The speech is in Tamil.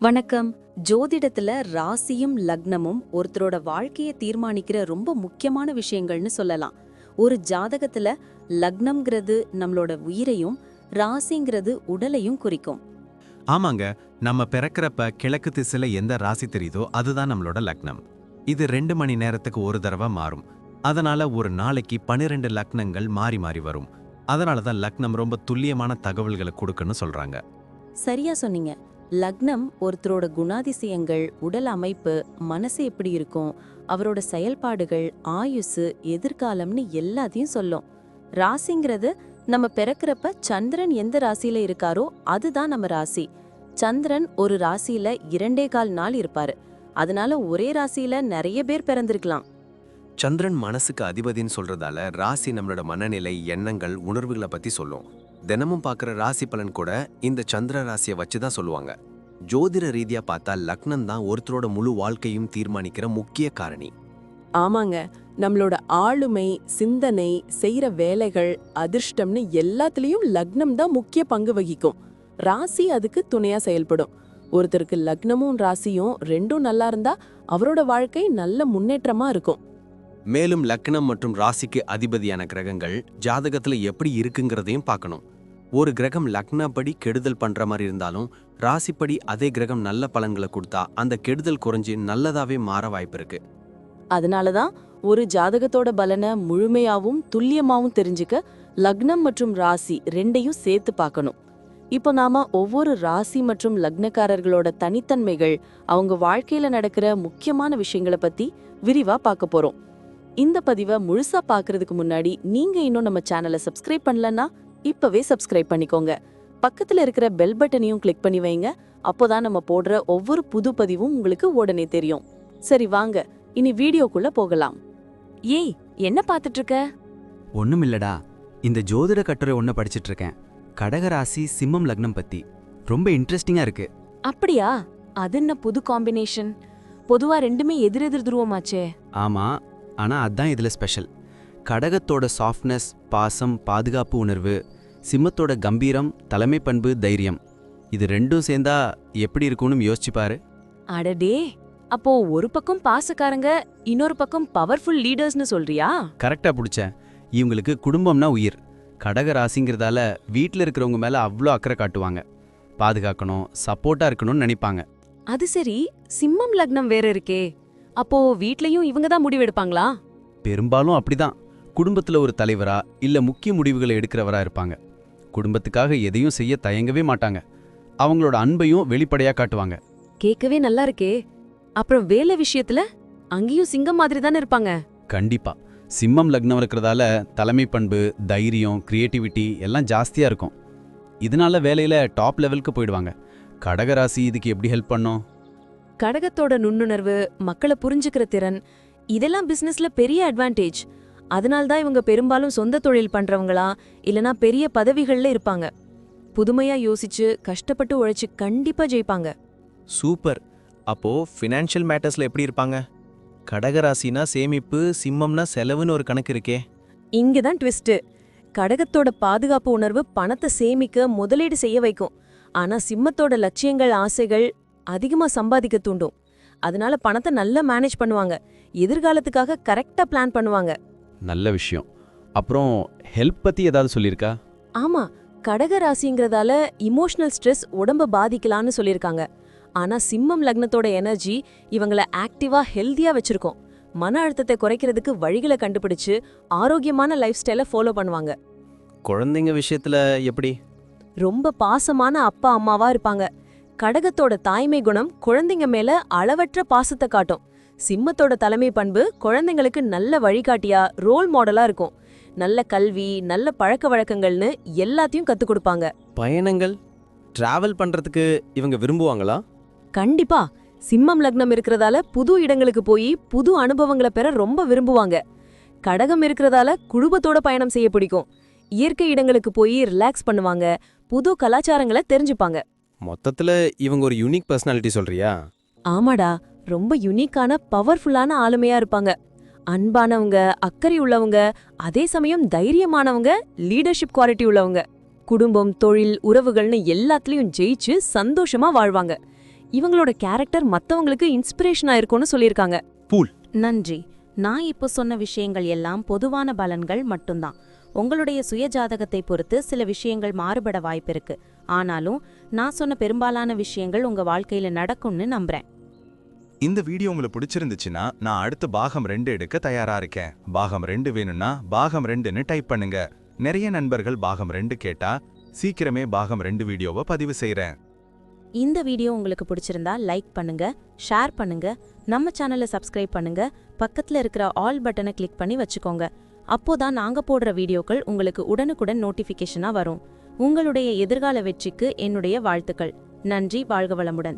வணக்கம். ஜோதிடத்துல ராசியும் லக்னமும் ஒருத்தரோட வாழ்க்கையை தீர்மானிக்கிற ரொம்ப முக்கியமான விஷயங்கள்னு சொல்லலாம். ஒரு ஜாதகத்துல லக்னம்ங்கிறது நம்மளோட உயிரையும் ராசிங்கிறது உடலையும் குறிக்கும். ஆமாங்க, நம்ம பிறக்கிறப்ப கிழக்கு திசையில எந்த ராசி தெரியுதோ அதுதான் நம்மளோட லக்னம். இது 2 மணி நேரத்துக்கு ஒரு தடவை மாறும். அதனால ஒரு நாளைக்கு 12 லக்னங்கள் மாறி மாறி வரும். அதனால தான் லக்னம் ரொம்ப துல்லியமான தகவல்களை கொடுக்குன்னு சொல்றாங்க. சரியா சொன்னீங்க. லக்னம் ஒருத்தரோட குணாதிசயங்கள், உடல் அமைப்பு, மனசு எப்படி இருக்கும், அவரோட செயல்பாடுகள், ஆயுசு, எதிர்காலம்னு எல்லாத்தையும் சொல்லும். ராசிங்கிறது நம்ம பிறக்கிறப்ப சந்திரன் எந்த ராசியில இருக்காரோ அதுதான் நம்ம ராசி. சந்திரன் ஒரு ராசியில 2.25 நாள் இருப்பாரு. அதனால ஒரே ராசியில நிறைய பேர் பிறந்திருக்கலாம். சந்திரன் மனசுக்கு அதிபதின்னு சொல்றதால ராசி நம்மளோட மனநிலை, எண்ணங்கள், உணர்வுகளை பத்தி சொல்லும். தினமும் பார்க்குற ராசி பலன் கூட இந்த சந்திர ராசியை வச்சு தான் சொல்லுவாங்க. ஜோதிட ரீதியா பார்த்தா லக்னம் தான் ஒருத்தரோட முழு வாழ்க்கையும் தீர்மானிக்கிற முக்கிய காரணி. ஆமாங்க, நம்மளோட ஆளுமை, சிந்தனை, செய்யற வேலைகள், அதிர்ஷ்டம்னு எல்லாத்துலயும் லக்னம் தான் முக்கிய பங்கு வகிக்கும். ராசி அதுக்கு துணையா செயல்படும். ஒருத்தருக்கு லக்னமும் ராசியும் ரெண்டும் நல்லா இருந்தா அவரோட வாழ்க்கை நல்ல முன்னேற்றமா இருக்கும். மேலும் லக்னம் மற்றும் ராசிக்கு அதிபதியான கிரகங்கள் ஜாதகத்துல எப்படி இருக்குங்கிறதையும் பார்க்கணும். ஒரு கிரகம் லக்னப்படி கெடுதல் பண்ற மாதிரி இருந்தாலும் ராசிப்படி அதே கிரகம் நல்ல பலன்களை கொடுத்தா அந்த கெடுதல் குறைஞ்சி நல்லதாவே மாற வாய்ப்பு இருக்கு. அதனாலதான் ஒரு ஜாதகத்தோட பலனை முழுமையாவும் துல்லியமாவும் தெரிஞ்சுக்க லக்னம் மற்றும் ராசி ரெண்டையும் சேர்த்து பார்க்கணும். இப்போ நாம ஒவ்வொரு ராசி மற்றும் லக்னக்காரர்களோட தனித்தன்மைகள், அவங்க வாழ்க்கையில நடக்கிற முக்கியமான விஷயங்களை பத்தி விரிவா பார்க்க போறோம். இந்த பதிவை முழுசா பார்க்கறதுக்கு முன்னாடி நீங்க இன்னும் நம்ம சேனலை சப்ஸ்கிரைப் பண்ணலன்னா இப்பவே சப்ஸ்கிரைப் பண்ணிக்கோங்க. பக்கத்துல இருக்கிற பெல் பட்டனையும் கிளிக் பண்ணி வைங்க. அப்போதான் நம்ம போடுற ஒவ்வொரு புது பதிவும் உங்களுக்கு உடனே தெரியும். சரி வாங்க, இனி வீடியோக்குள்ள போகலாம். ஏய், என்ன பார்த்துட்டு இருக்க? ஒண்ணுமில்லடா, இந்த ஜோதிட கட்டுரை ஒன்று படிச்சிட்டு இருக்கேன். கடகராசி சிம்மம் லக்னம் பத்தி ரொம்ப இன்ட்ரெஸ்டிங்கா இருக்கு. அப்படியா? அது என்ன புது காம்பினேஷன்? பொதுவா ரெண்டுமே எதிரெதிர் துருவமாச்சே. ஆமா, ஆனா அதான் இதுல ஸ்பெஷல். கடகத்தோட சாஃப்ட்னஸ், பாசம், பாதுகாப்பு உணர்வு, சிம்மத்தோட கம்பீரம், தலைமை பண்பு, தைரியம், இது ரெண்டும் சேர்ந்தா எப்படி இருக்கும்னு யோசிச்சு பாரு. அடடே, அப்போ ஒரு பக்கம் பாசக்காரங்க, இன்னொரு பக்கம் பவர்ஃபுல் லீடர்ஸ்னு சொல்றியா? கரெக்டா பிடிச்ச. இவங்களுக்கு குடும்பம்னா உயிர். கடக ராசிங்கிறதால வீட்டில் இருக்கிறவங்க மேல அவ்வளோ அக்கறை காட்டுவாங்க. பாதுகாக்கணும், சப்போர்ட்டா இருக்கணும்னு நினைப்பாங்க. அது சரி, சிம்மம் லக்னம் வேற இருக்கே. அப்போ வீட்லயும் இவங்க தான் முடிவெடுப்பாங்களா? பெரும்பாலும் அப்படிதான். குடும்பத்துல ஒரு தலைவரா இல்ல முக்கிய முடிவுகளை எடுக்கிறவரா இருப்பாங்க. குடும்பத்துக்காக எதையும் செய்ய தயங்கவே மாட்டாங்க. அவங்களோட அன்பையும் வெளிப்படையா காட்டுவாங்க. கேட்கவே நல்லா இருக்கே. அப்புறம் வேலை விஷயத்துல அங்கேயும் சிங்கம் மாதிரி தானே இருப்பாங்க. கண்டிப்பா. சிம்மம் லக்னம் இருக்கிறதால தலைமை பண்பு, தைரியம், கிரியேட்டிவிட்டி எல்லாம் ஜாஸ்தியா இருக்கும். இதனால வேலையில டாப் லெவலுக்கு போயிடுவாங்க. கடகராசி இதுக்கு எப்படி ஹெல்ப் பண்ணும்? கடகத்தோட நுண்ணுணர்வு, மக்களை புரிஞ்சுக்கிற திறன், இதெல்லாம் பிசினஸ்ல பெரிய அட்வான்டேஜ். அதனால்தான் இவங்க பெரும்பாலும் சொந்த தொழில் பண்றவங்களா இல்லனா பெரிய பதவிகள்ல இருப்பாங்க. புதுமையா யோசிச்சு கஷ்டப்பட்டு உழைச்சு கண்டிப்பா ஜெயிப்பாங்க. சூப்பர். அப்போ ஃபினான்ஷியல் மேட்டர்ஸ்ல எப்படி இருப்பாங்க? கடகராசினா சேமிப்பு, சிம்மம்னா செலவுன்னு ஒரு கணக்கு இருக்கே. இங்கதான் ட்விஸ்ட். கடகத்தோட பாதுகாப்பு உணர்வு பணத்தை சேமிக்க, முதலீடு செய்ய வைக்கும். ஆனா சிம்மத்தோட லட்சியங்கள், ஆசைகள் அதிகமா சம்பாதிக்க தூண்டும். அதனால பணத்தை நல்லா மேனேஜ் பண்ணுவாங்க. எதிர்காலத்துக்காக கரெக்டா பிளான் பண்ணுவாங்க. நல்ல விஷயம். அப்புறம் ஹெல்ப் பத்தி ஏதாவது சொல்லியிருக்கா? ஆமா, கடக ராசிங்கிறதால இமோஷனல் ஸ்ட்ரெஸ் உடம்ப பாதிக்கலான்னு சொல்லியிருக்காங்க. ஆனா சிம்மம் லக்னத்தோட எனர்ஜி இவங்களை ஆக்டிவா, ஹெல்தியா வச்சிருக்கோம். மன அழுத்தத்தை குறைக்கிறதுக்கு வழிகளை கண்டுபிடிச்சு ஆரோக்கியமான லைஃப் ஸ்டைலை ஃபாலோ பண்ணுவாங்க. குழந்தைங்க விஷயத்துல எப்படி? ரொம்ப பாசமான அப்பா அம்மாவா இருப்பாங்க. கடகத்தோட தாய்மை குணம் குழந்தைங்க மேல அளவற்ற பாசத்தை காட்டும். சிம்மத்தோட தலைமை பண்பு குழந்தைங்களுக்கு நல்ல வழிகாட்டியா, ரோல் மாடலா இருக்கும். நல்ல கல்வி, நல்ல பழக்க வழக்கங்கள்னு எல்லாத்தையும் கத்துக் கொடுப்பாங்க. பயணங்கள், டிராவல் பண்றதுக்கு இவங்க விரும்புவாங்களா? கண்டிப்பா. சிம்மம் லக்னம் இருக்கிறதால புது இடங்களுக்கு போய் புது அனுபவங்களை பெற ரொம்ப விரும்புவாங்க. கடகம் இருக்கிறதால குடும்பத்தோட பயணம் செய்ய பிடிக்கும். இயற்கை இடங்களுக்கு போய் ரிலாக்ஸ் பண்ணுவாங்க. புது கலாச்சாரங்களை தெரிஞ்சுப்பாங்க. மொத்தத்துல இவங்க ஒரு யூனிக் பர்சனாலிட்டி சொல்றியா? ஆமாடா, ரொம்ப யுனிக்கான, பவர்ஃபுல்லான ஆளுமையா இருப்பாங்க. அன்பானவங்க, அக்கறை உள்ளவங்க, அதே சமயம் தைரியமானவங்க, லீடர்ஷிப் குவாலிட்டி உள்ளவங்க. குடும்பம், தொழில், உறவுகள்னு எல்லாத்துலயும் ஜெயிச்சு சந்தோஷமா வாழ்வாங்க. இவங்களோட கேரக்டர் மத்தவங்களுக்கு இன்ஸ்பிரேஷனா இருக்கும்னு சொல்லியிருக்காங்க. நன்றி. நான் இப்போ சொன்ன விஷயங்கள் எல்லாம் பொதுவான பலன்கள் மட்டும்தான். உங்களுடைய சுய ஜாதகத்தை பொறுத்து சில விஷயங்கள் மாறுபட வாய்ப்பிருக்கு. ஆனாலும் நான் சொன்ன பெரும்பாலான விஷயங்கள் உங்க வாழ்க்கையில நடக்கும்னு நம்புறேன். இந்த வீடியோ உங்களுக்கு பிடிச்சிருந்துச்சுன்னா நான் அடுத்து பாகம் 2 எடுக்க தயாரா இருக்கேன். பாகம் 2 வேணும்னா பாகம் 2ன்னு டைப் பண்ணுங்க. நிறைய நண்பர்கள் பாகம் 2 கேட்டா சீக்கிரமே பாகம் 2 வீடியோவை பதிவு செய்றேன். இந்த வீடியோ உங்களுக்கு பிடிச்சிருந்தா லைக் பண்ணுங்க, ஷேர் பண்ணுங்க, நம்ம சேனலை சப்ஸ்கிரைப் பண்ணுங்க, பக்கத்துல இருக்கிற ஆல் பட்டனை கிளிக் பண்ணி வச்சுக்கோங்க. அப்போதான் நாங்க போடுற வீடியோக்கள் உங்களுக்கு உடனுக்குடன் நோட்டிஃபிகேஷனா வரும். உங்களுடைய எதிர்கால வெற்றிக்கு என்னுடைய வாழ்த்துக்கள். நன்றி. வாழ்க வளமுடன்.